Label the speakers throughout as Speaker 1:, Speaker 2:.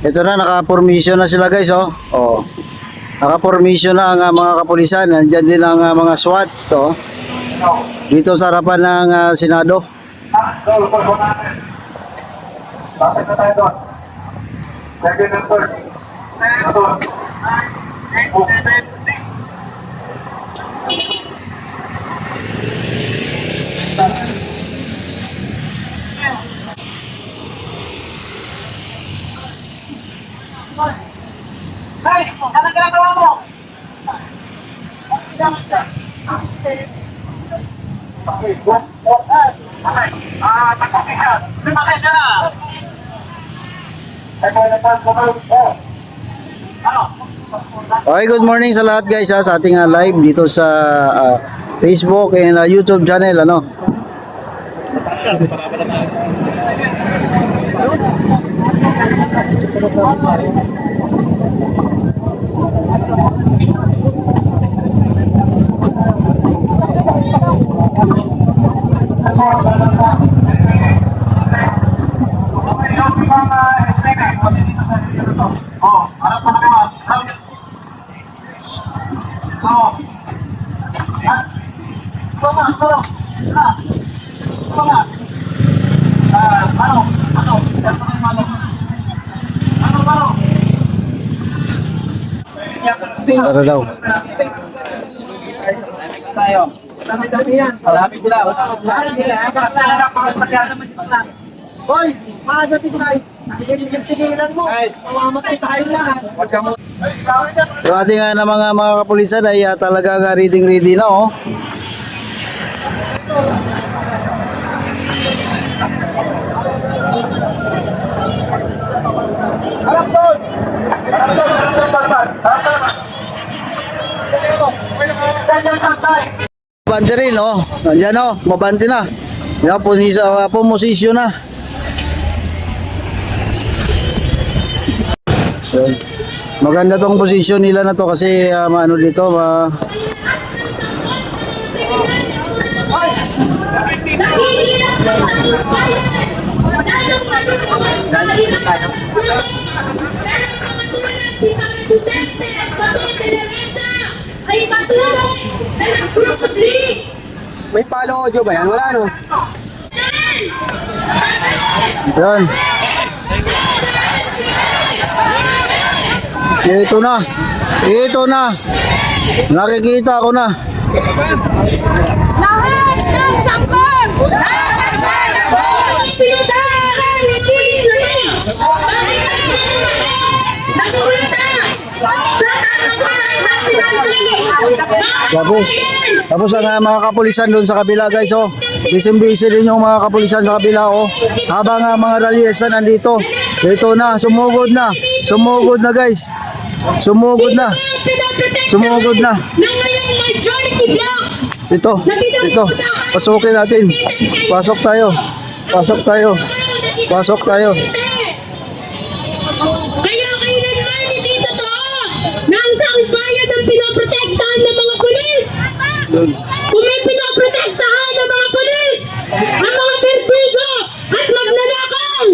Speaker 1: Ito na, naka-formation na sila guys, oh. Oh. Naka-formation na ang mga kapulisan. Nandiyan din ang mga SWAT, to. Dito sa harapan ng Senado.
Speaker 2: Bakit na tayo doon? Second and third. Doon. 8, 7, 6. Hey! Ano ginagawa mo? Okay, go. Okay. Tapos siya. Pasensya na.
Speaker 1: Okay, good morning sa lahat guys, sa ating live dito sa Facebook and YouTube channel, ano. Para daw.
Speaker 2: Tayo. Dami-dami yan. Malapit sila. Hoy, makadating tayo. Tigilan mo. Mamamatay tayo lahat.
Speaker 1: Yung ating na mga kapulisan ay talaga ready na, oh.
Speaker 2: Harap doon.
Speaker 1: Mabante rin, oh. Nandiyan, oh. Mabante na. Yan, pumosisyon na. Yan. Maganda tong posisyon nila na to kasi ano dito,
Speaker 3: ay matulog na nagpupudli.
Speaker 2: May follow audio ba yan? Wala, no?
Speaker 1: yan. Ito na. Ito na. Nakikita ko na.
Speaker 3: Lahat ng sanggol! Lahat ng sanggol! Pinudahan ni Pilipinas! Nagulita! Sa tanungan ng sinanggol!
Speaker 1: Tapos ang mga kapulisan doon sa kabila guys, oh. Busy din yung mga kapulisan sa kabila, oh. Habang mga ralyesta nandito. Ito na, sumugod na. Sumugod na guys. Sumugod na. Sumugod na.
Speaker 3: Na ngayong majority block!
Speaker 1: Ito. Pasukin natin. Pasok tayo. Pasok tayo. Pasok tayo.
Speaker 3: Kaya kailanman hindi totoo na ang taong bayan ang pinoprotektahan ng mga pulis. Kung may pinoprotektahan ng mga pulis, ang mga perdigo at magnanakaw.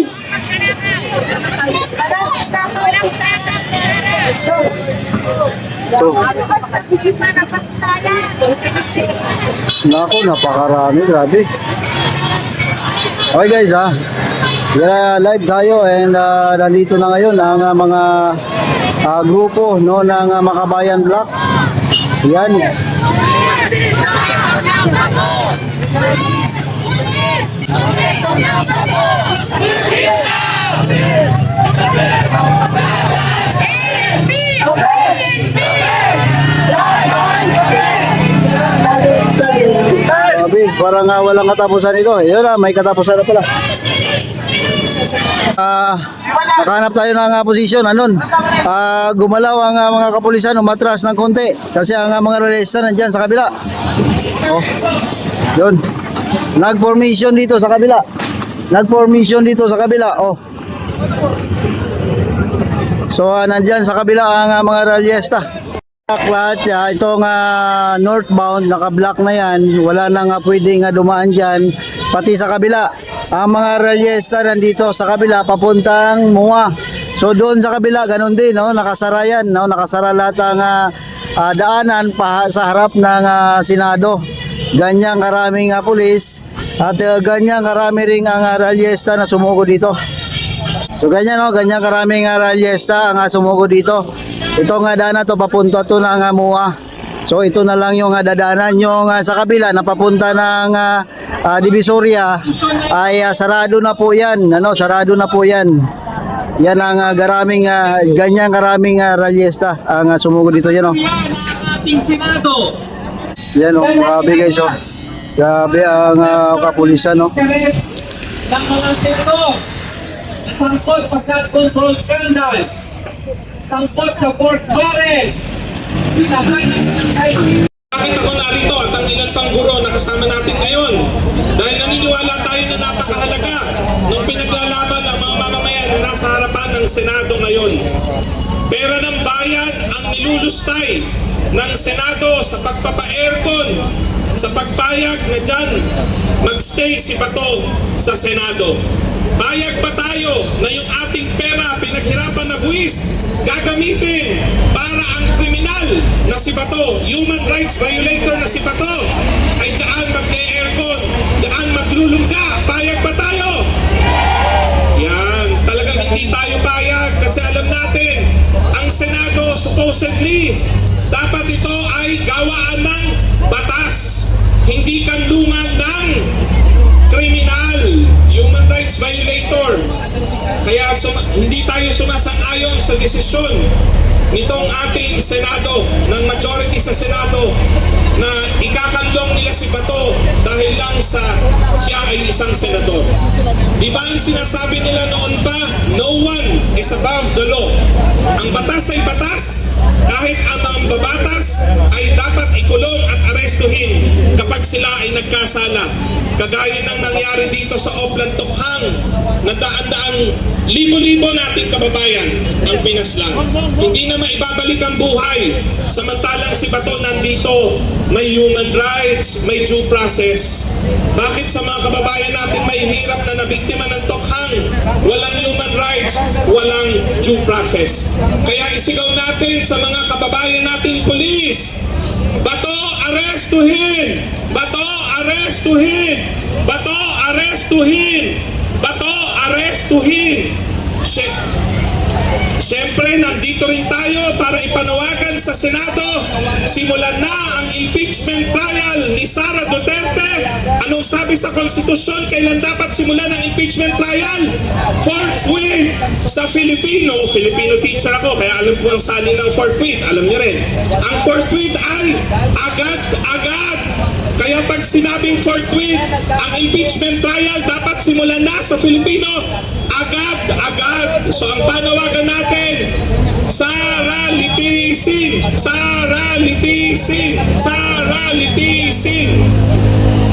Speaker 1: Naku, napakarami. Grabe. Okay guys, live tayo and nandito na ngayon ang mga grupo, no, ng Makabayan Block. Yan. Grabe, parang walang katapusan ito. Yun na, may katapusan na pala. Nakahanap tayo ng posisyon. Anon, gumalaw ang mga kapulisan, umatras ng konti kasi ang mga realista nandyan sa kabila. Oh, yun. Nag-formation dito sa kabila. Nag-formation dito sa kabila. Oh. So nandyan sa kabila ang mga realista. Lahat itong northbound naka-block na yan, wala nang pwedeng dumaan dyan, pati sa kabila ang mga realista nandito sa kabila papuntang Mua. So doon sa kabila ganun din, no, nakasara yan, no, nakasara lahat ang daanan sa harap ng Senado. Ganyang karaming pulis at ganyang karami ring ang ralyesta na sumuko dito. So ganyan, no, ganyan karaming ralyesta ang sumuko dito. Ito nga daanan to papunta to ng MUA. So ito na lang yung dadaanan, yung sa kabila na papunta ng Divisoria ay sarado na po yan, ano, sarado na po yan. Yan ang ganyan karaming ralyesta ang sumuko dito, yan, oh.
Speaker 4: Ating Senado.
Speaker 1: Yan, oh, grabe guys, oh. Grabe ang kapulisan, no.
Speaker 4: Ng mga senador na sangkot sa flood control scandal, sangkot sa Fort Warren,
Speaker 5: Bakit ako narito at ang ilan pang guro na kasama natin ngayon? Dahil naniniwala tayo na napakahalaga nung pinaglalaban ang mga mamamayan na nasa harapan ng Senado ngayon. Pera ng bayan ang nilulustay ng Senado sa pagpapa-aircon, sa pagpayag na dyan magstay si Bato sa Senado. Payag ba tayo na yung ating pera pinaghirapan na buwis gagamitin para ang kriminal na si Bato, human rights violator na si Bato, ay dyan mag-aircon, dyan maglulungga? Payag ba tayo? Yan, talagang hindi tayo payag kasi alam natin, ang Senado supposedly, dapat ito ay gawaan ng batas, hindi kanlungan ng kriminal, human rights violator. Kaya hindi tayo sumasang-ayon sa desisyon nitong ating Senado, ng majority sa Senado, na ikakanlong nila si Bato dahil lang sa siya ay isang senador. Di ba ang sinasabi nila noon pa, no one is above the law. Ang batas ay batas, kahit ang mga babatas ay dapat ikulong at arestuhin kapag sila ay nagkasala. Kagaya ng nangyari dito sa Oplan Tokhang, na daan-daang libo-libo nating kababayan ang pinaslang. Hindi na maibabalik ang buhay. Samantalang si Bato nandito, may human rights, may due process. Bakit sa mga kababayan natin may hirap na nabiktima ng Tokhang, walang human rights, walang due process? Kaya isigaw natin sa mga kababayan nating pulis, Bato, arestuhin! Bato, arestuhin! Bato, arestuhin! Bato, arestuhin! Siyempre, nandito rin tayo para ipanawagan sa Senado, simulan na ang impeachment trial ni Sara Duterte. Anong sabi sa konstitusyon, kailan dapat simulan ang impeachment trial? Forthwith sa Filipino teacher ako, kaya alam ko ang salin ng forthwith, alam niyo rin. Ang forthwith ay agad-agad. Kaya pag sinabing forthwith, ang impeachment trial dapat simulan na sa Filipino agad-agad. So ang panawagan natin, Sara litisin! Sara litisin! Sara litisin!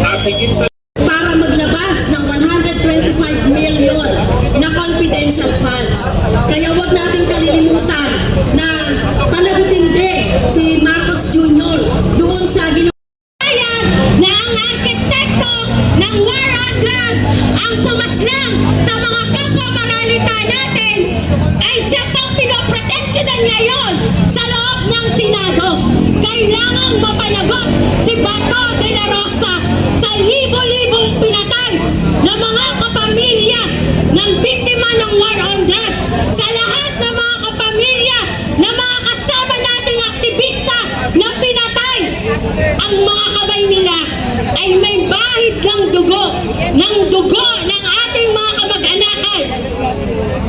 Speaker 5: At higit sa
Speaker 3: para maglabas ng 125 million na confidential funds. Kaya wag natin kalilimutan na panagutin din si Marcos Jr. doon sa na ang arkitekto ng war on drugs ang pumaslang sa mga kapwa maralita natin ay siya itong pinoproteksyonan ngayon sa loob ng Senado. Kailangang mapanagot si Bato de la Rosa sa libo-libong pinatay na mga kapamilya ng biktima ng war on drugs, sa lahat ng mga kapamilya ng mga kasama nating aktivista na pinatay. Ang mga kamay nila ay may bahid ng dugo ng ating mga kamag-anakan.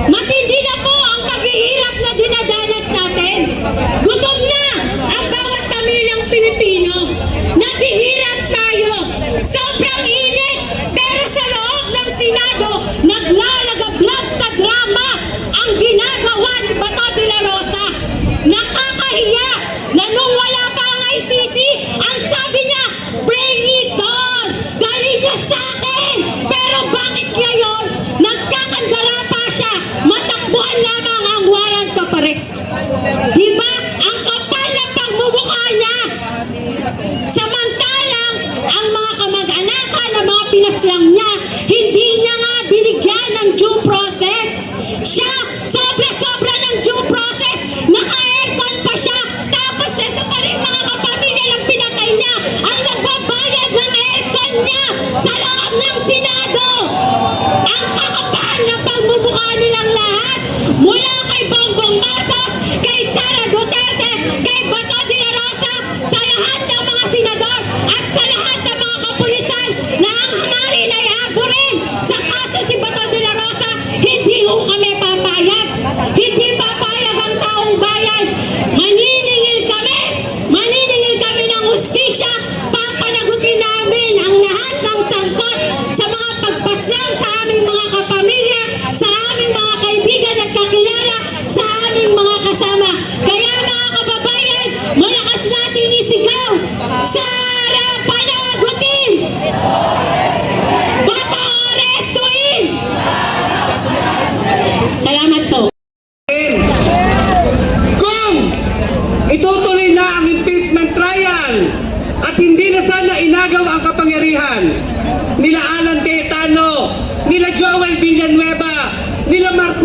Speaker 3: Matindi na po ang paghihirap na dinadanas natin. Gutom na ang bawat pamilyang Pilipino. Naghihirap tayo. Sobrang init. Pero sa loob ng Senado, naglalagablag sa drama ang ginagawa ni Bato de la Rosa. Nakakahiya na nung wala pa ang ICC, ang sabi niya, bring it on! Galing niya sa akin! Pero bakit ngayon, nagkakandara pa siya, matakbuhan lamang ang warrant of arrest? Diba? Ang kapal ng pagmumukha niya! Samantalang, ang mga kamag-anakan ng mga pinaslang niya, hindi niya nga binigyan ng due process. Siya, sobra-sobra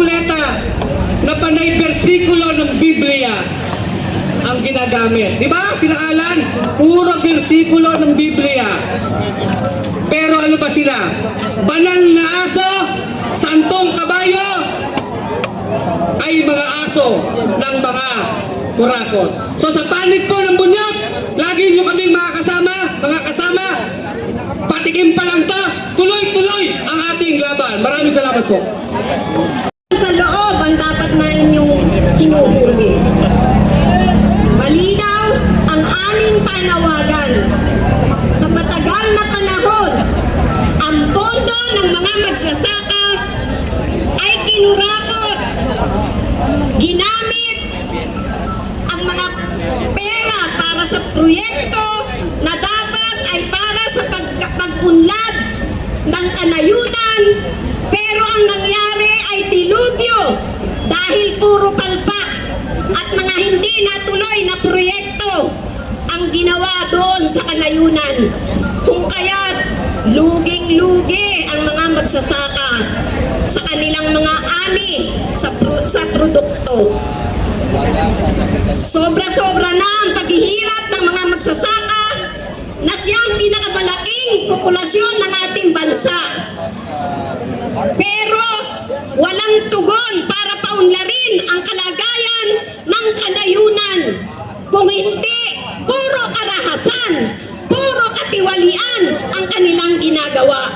Speaker 4: buleta na panay bersikulo ng Biblia ang ginagamit. Di ba? Sila Alan, puro bersikulo ng Biblia. Pero ano ba sila? Banal na aso, santong kabayo, ay mga aso ng mga kurakot. So sa panig po ng bunyag, lagi nyo kaming mga kasama, patikim pa lang to, tuloy-tuloy ang ating laban. Maraming salamat po.
Speaker 3: Sa loob ang dapat na inyong hinuhuli. Malinaw ang aming panawagan. Sa matagal na panahon, ang pondo ng mga magsasaka ay kinurakot. Ginamit ang mga pera para sa proyekto na dapat ay para sa pag-unlad ng kanayunan, pero ang nangyari ay dilubyo dahil puro palpak at mga hindi natuloy na proyekto ang ginawa doon sa kanayunan. Kung kaya't luging-lugi ang mga magsasaka sa kanilang mga ani sa produkto. Sobra-sobra na ang paghihirap ng mga magsasaka na siyang pinakamalaking populasyon ng ating bansa. Pero walang tugon para paunlarin ang kalagayan ng kanayunan. Kung hindi, puro karahasan, puro katiwalian ang kanilang ginagawa.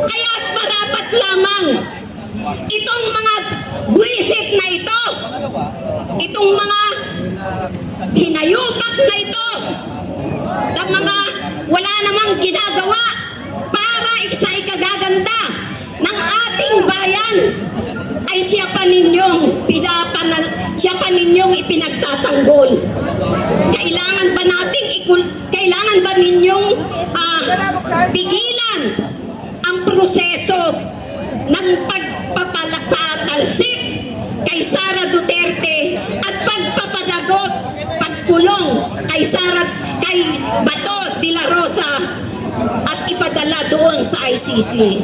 Speaker 3: Kaya't marapat lamang itong mga buwisit na ito, itong mga hinayupak na ito, ng mga wala namang ginagawa para sa ikagaganda ng ating bayan, ay siya pa ninyong ipinagtatanggol. Kailangan ba ninyong pigilan ang proseso ng pagpapatalsik kay Sara Duterte at pagpapadagot, pagkulong kay Bato de la Rosa at ipadala doon sa ICC.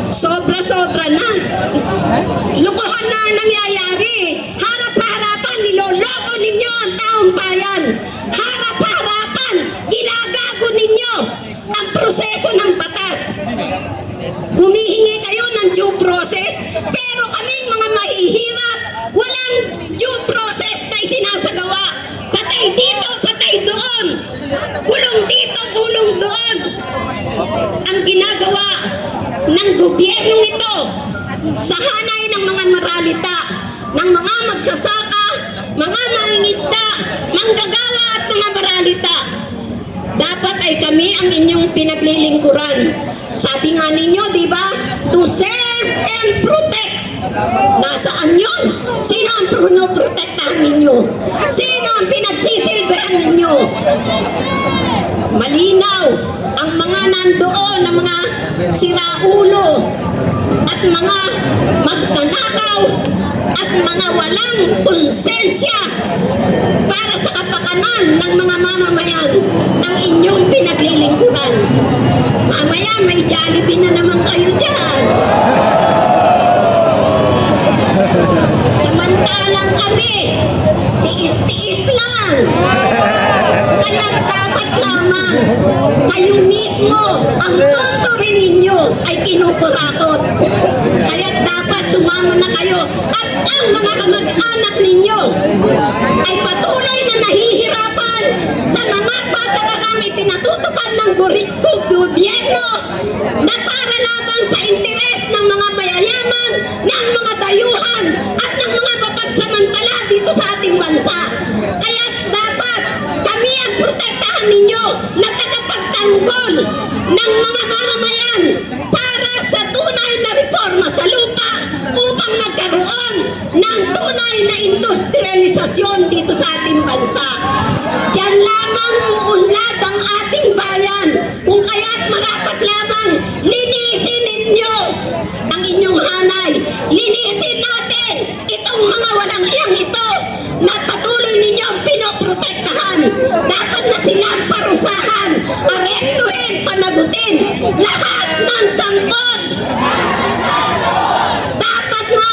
Speaker 3: Sobra-sobra na. Lukuhan na ang nangyayari. Harap-harapan, niloloko ninyo ang taong bayan. Harap-harapan, ginagago ninyo ang proseso ng batas. Humihingi kayo ng due process, pero kaming mga mahihirap, walang due process na isinasagawa. Patay dito, patay doon. Kulong dito, kulong doon. Ang ginagawa ng gobyernong ito sa hanay ng mga maralita, ng mga magsasaka, mga mangingisda, manggagawa at mga maralita. Dapat ay kami ang inyong pinaglilingkuran. Sabi nga ninyo, di ba? To serve and protect. Nasaan yun? Sino ang protektahan ninyo? Sino ang pinagsisilbihan ninyo? Malinaw ang mga nandoon na mga siraulo at mga magnanakaw at mga walang konsensya para sa kapakanan ng mga mamamayan ang inyong pinaglilingkuran. Mamaya may Jollibee na naman kayo dyan. Samantalang kami, tiis-tiis lang. Kaya dapat lamang kayo mismo, ang tontorin ninyo ay kinukurakot. Kaya dapat sumama na kayo at ang mga kamag-anak ninyo ay patuloy na nahihirapan sa mga patakarang ipinatutupad ng gobyerno na para lamang sa interes ng mga mayayaman, ng mga dayuhan at ng mga mapagsamantala dito sa ating bansa. Kaya dapat kami ang protektahan ninyo na tagapagtanggol ng mga mamamayan para sa tunay na reforma sa lupa upang magkaroon ng tunay na industrialisasyon dito sa ating bansa. Diyan lamang uunlad ang ating bayan. Kung kaya't marapat lamang linisin ninyo ang inyong hanay. Linisin natin itong mga walang hiyang ito na patuloy ninyong pinoprotektahan. Dapat na silang parusahan, arestuhin, panagutin lahat ng sangkot. Dapat na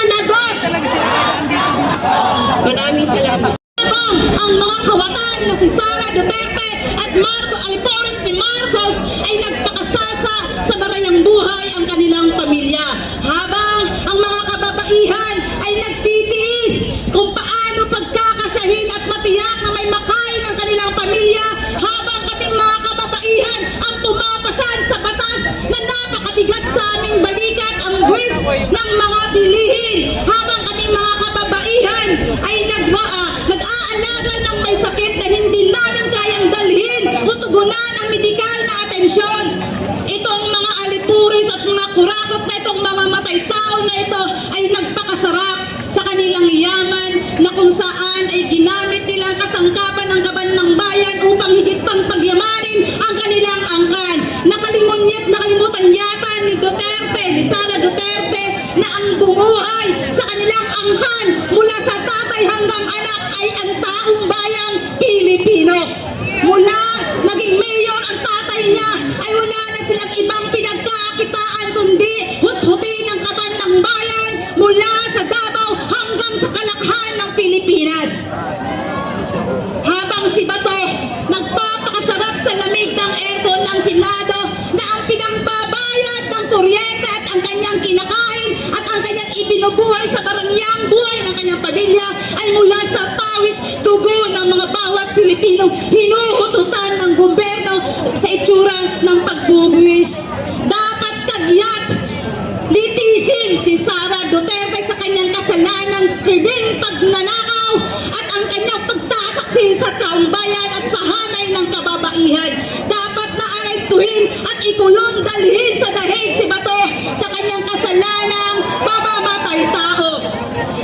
Speaker 3: ginamit nilang kasangkapan ng kaban ng bayan upang higit pang pagyamanin ang kanilang angkan. Nakalimutan yata ni Duterte, ni Sara Duterte, na ang bumuhay sa kanilang angkan mula sa tatay hanggang anak ay ang taong bayang Pilipino. Mula naging mayor ang tatay niya ay wala na silang ibang pinagkakitaan kundi hut-hutin ang kaban ng bayan mula sa Davao hanggang sa kalakhan ng Pilipinas. Habang si Bato nagpapakasarap sa lamig ng aircon ng Senado na ang pinangbabayad ng kuryente at ang kanyang kinakain at ang kanyang ibinubuhay sa barangyang buhay ng kanyang pamilya ay mula sa pawis tugo ng mga bawat Pilipinong hinuhututan ng gobyerno sa itsura ng pagbubuwis. Dapat kagyat litisin si Sara Duterte sa kanyang kasalanang kribeng pagnanakaw at ang kanyang pagtataksil sa taong bayan at sa hanay ng kababaihan. Dapat na arestuhin at ikulong dalhin sa dahig si Bato sa kanyang kasalanang pamamatay tao.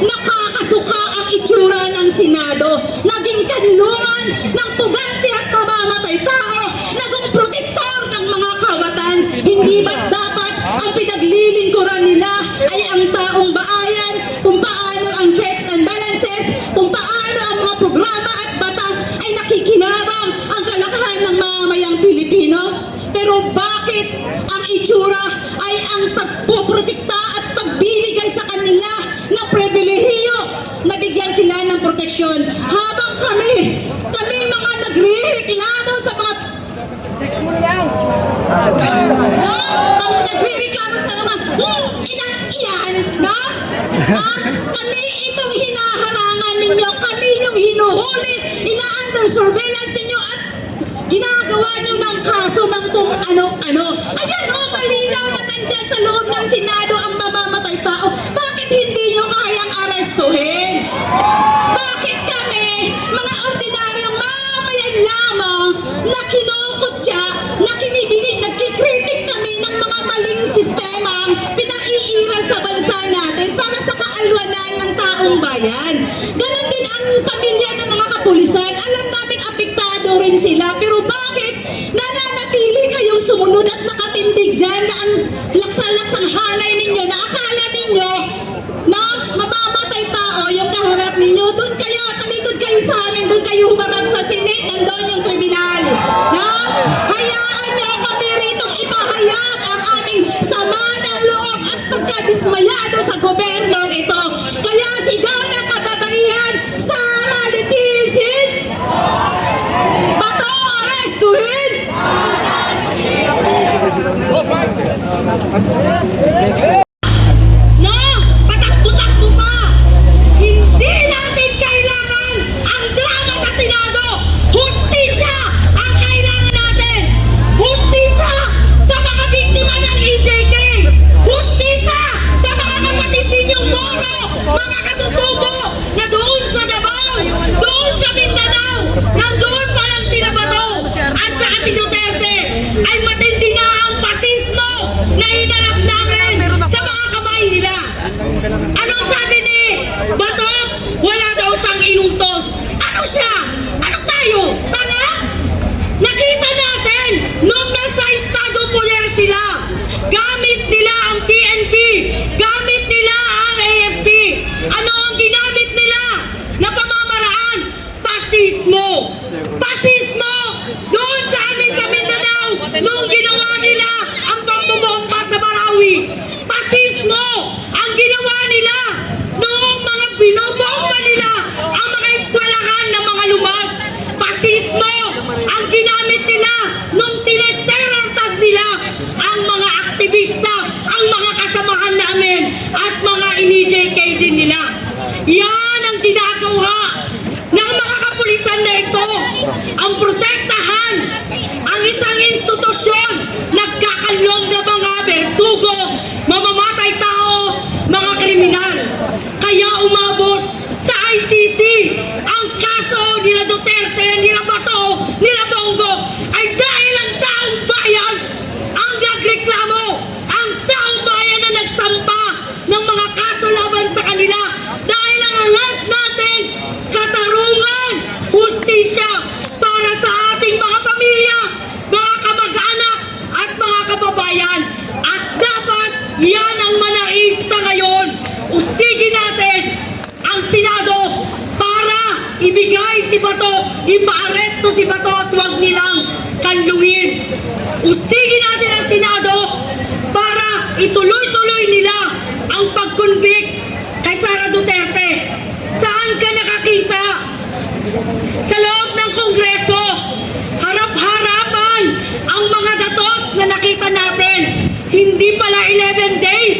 Speaker 3: Nakakasuka ang itsura ng Senado. Naging kanlungan ng pugante at mamamatay tao. Naging protektor ng mga kawatan. Hindi ba dapat ang pinaglilingkuran nila ay ang taong bayan, kung paano ang checks and balances, kung paano ang mga programa at batas ay nakikinabang ang kalakahan ng mamamayang Pilipino? Pero bakit ang itsura ay ang pagpoprotekta at pagbibigay sa kanila ng pribilehiyo na bigyan sila ng proteksyon habang kami mga nagrereklamo sa mga no? Ang nagrereklamo sa mga ilan, no? Kami itong hinaharangan ninyo, kami yung hinuhuli, ina-under surveillance ninyo at ginagawa nyo ng kaso ng kung ano-ano. Ayan o, malinaw na nandyan sa loob ng Senado ang mamamatay tao. Bakit hindi nyo kayang arestuhin? Bakit kami, mga ordinaryong mamayan lamang na kinukutya, na kinibinig, nagkikritik kami ng mga maling sistemang pinaiiral sa bansa natin para sa kaalwanan ng taong bayan? Ganon din ang pamilya ng mga kapulisan. Alam natin apektado rin sila, pero bakit nananatili kayong sumunod at nakatindig dyan na ang laksa-laksang hanay ninyo na akala ninyo na mamamatay tao yung kaharap ninyo? Doon kayo, talikod kayo sa amin, doon kayo humarap sa Senate, nandoon yung kriminal. No? Hayaan niyo kami ritong ipahayag ang aming sama ng loob at pagkadismayado sa gobyerno ito. Kaya sigaw ng kababaihan, Sara litisin! Bato arestuhin! No! Patakbo-takbo pa! Hindi natin kailangan ang drama sa Senado! Hustisya ang kailangan natin! Hustisya sa mga biktima ng EJK! Hustisya sa mga kapatid ninyong Moro! Mga katutubo na doon sa Davao, doon sa Mindanao, nandoon pa lang sila Bato at saka si Duterte ay matindi na ang pasismo na hinarap namin sa mga kamay nila. Anong sabi ni Bato? Wala daw siyang inutos. Ano siya? Ano tayo? Tanga? Nakita natin nung nasa Estado Poder sila. Gamit nila ang PNP. Gamit nila ang AFP. Ano ang ginamit natin ang Senado para ibigay si Bato, ipaaresto si Bato at huwag nilang kanluin. Usigin natin ang Senado para ituloy-tuloy nila ang pag-convict kay Sara Duterte. Saan ka nakakita? Sa loob ng Kongreso, harap-harapan ang mga datos na nakita natin. Hindi pala 11 days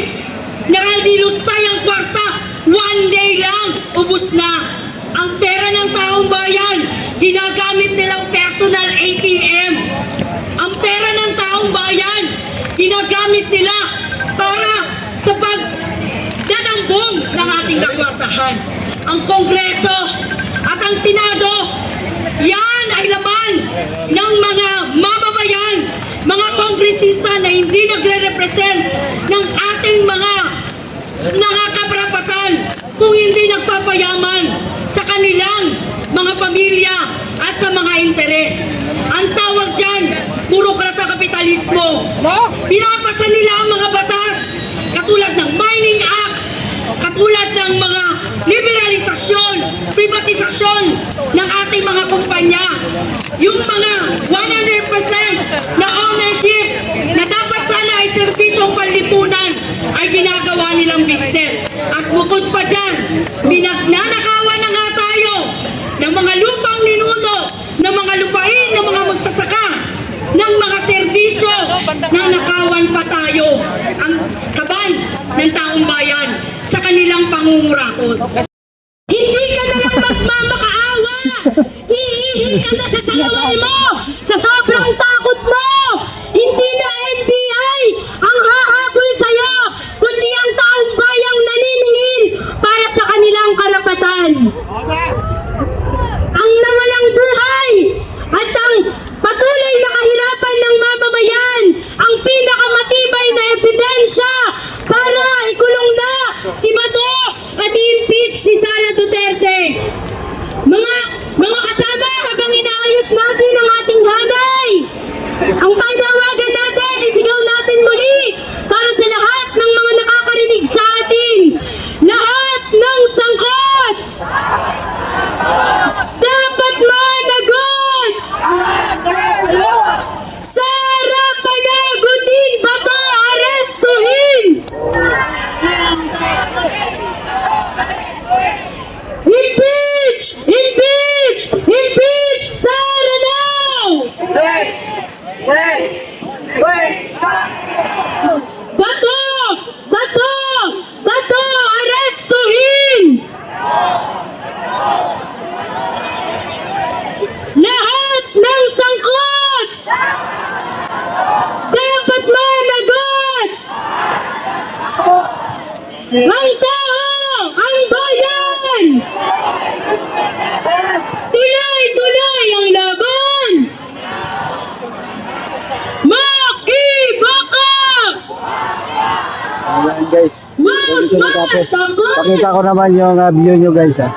Speaker 3: na nilustay ang kwarta. 1 day lang, ubus na. Ang pera ng taong bayan, ginagamit nilang personal ATM. Ang pera ng taong bayan, ginagamit nila para sa pagdadambong ng ating nakwartahan. Ang Kongreso at ang Senado, yan ay laman ng mga mamamayan, mga kongresista na hindi nagre-represent ng ating mga nakakarapatan, kung hindi nagpapayaman sa kanilang mga pamilya at sa mga interes. Ang tawag dyan, burokrata kapitalismo. Pinapasa nila ang mga batas katulad ng Mining Act, katulad ng mga liberalisasyon, privatisasyon ng ating mga kumpanya. Yung mga 100% na ownership na dapat sana ay serbisyong panlipunan ay ginagawa nilang business. At bukod pa dyan, pinagnanakawan na nga tayo ng mga lupang ninuno, ng mga lupain, ng mga magsasaka, ng mga serbisyo na nakawan pa tayo ang kaban ng taong bayan sa kanilang pangungurakot. Hindi ka na lang magmamakaawa! Hihihi ka na sa salawan mo! Sa sobrang takot mo! Hindi na NBI ang hahabol sa'yo, kundi ang taong bayang naniningil para sa kanilang karapatan. Ang nawalang buhay at ang patuloy na kahirapan ng mamamayan ang pinakamatibay na ebidensya para ikulong na si Bato at i-impeach si Sara Duterte. Mga kasama, habang inaayos natin ang ating hanay, ang panawagan natin, isigaw natin muli para sa lahat ng mga nakakarinig sa atin. Lahat ng sangkot dapat managot. Sara panagutin, Bato arestuhin. Impeach! Impeach! Impeach! Sara now! Bato! Bato! Bato! Arestuhin! Lahat ng sangkot dapat managot! Ang tao! Ang bayan! Tuloy-tuloy ang laban! Makibaka!
Speaker 1: Ayan guys.
Speaker 3: Wag matakot!
Speaker 1: Pakita ko naman yung view nyo guys ha.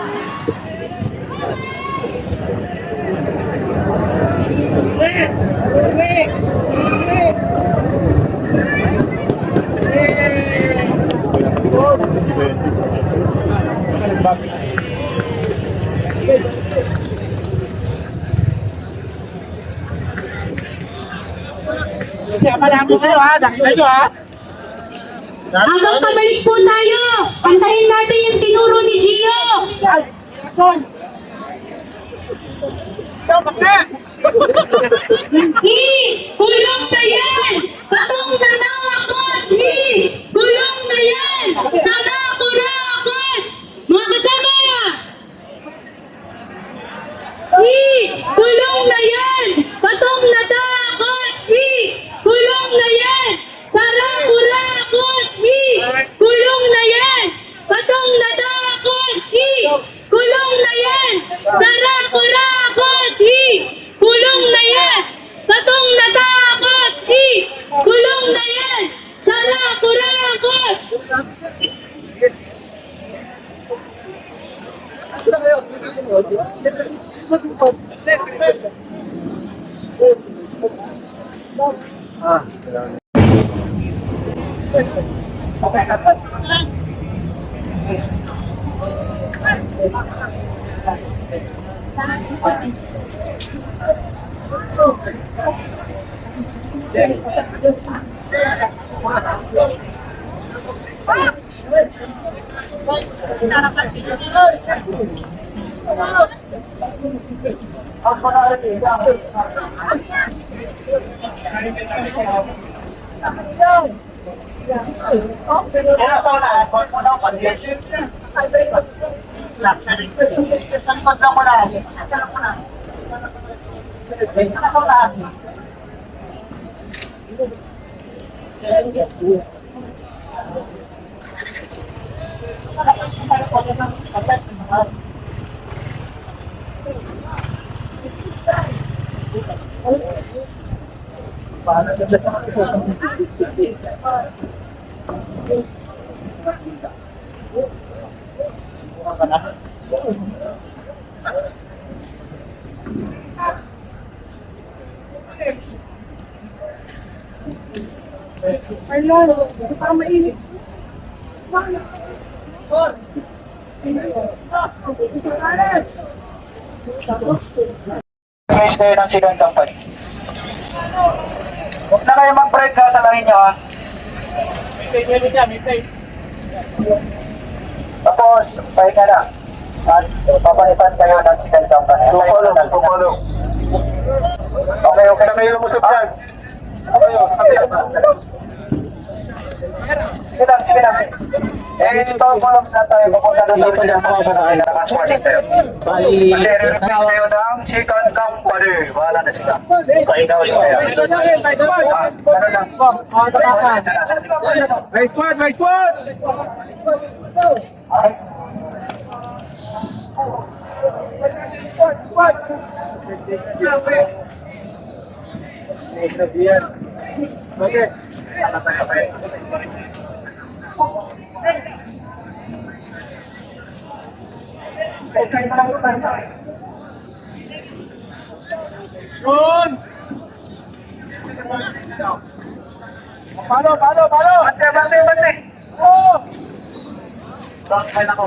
Speaker 3: Habang pabalik po tayo, pantahin natin yung tinuro ni Gio. Kulong na yan! Batong nanakot! Kulong na yan! Sana kurakot! Mga kasama! Kulong na yan! Batong natakot! Kulong na yan! Sara kurakot! Kulong na yan! Batong natakot! Kulong na yan! Sara kurakot! Kulong na yan! Batong natakot! Kulong na yan! Sara kurakot!
Speaker 2: Guys, kayo ng second company. Huwag na kayo mag-break ha sa line nyo ha. Tapos, pahinga na. At papalitan kayo ng second company. Tupalo. Okay. Na kayo lumusot dyan. Sige lang. Ito po lang na tayo pupunta doon sa nakaswarning tayo. Kasi release kayo ng second company. Wala na sila. Pahinga ulit kayo. May squad! Bante! Oh! Bakit ako?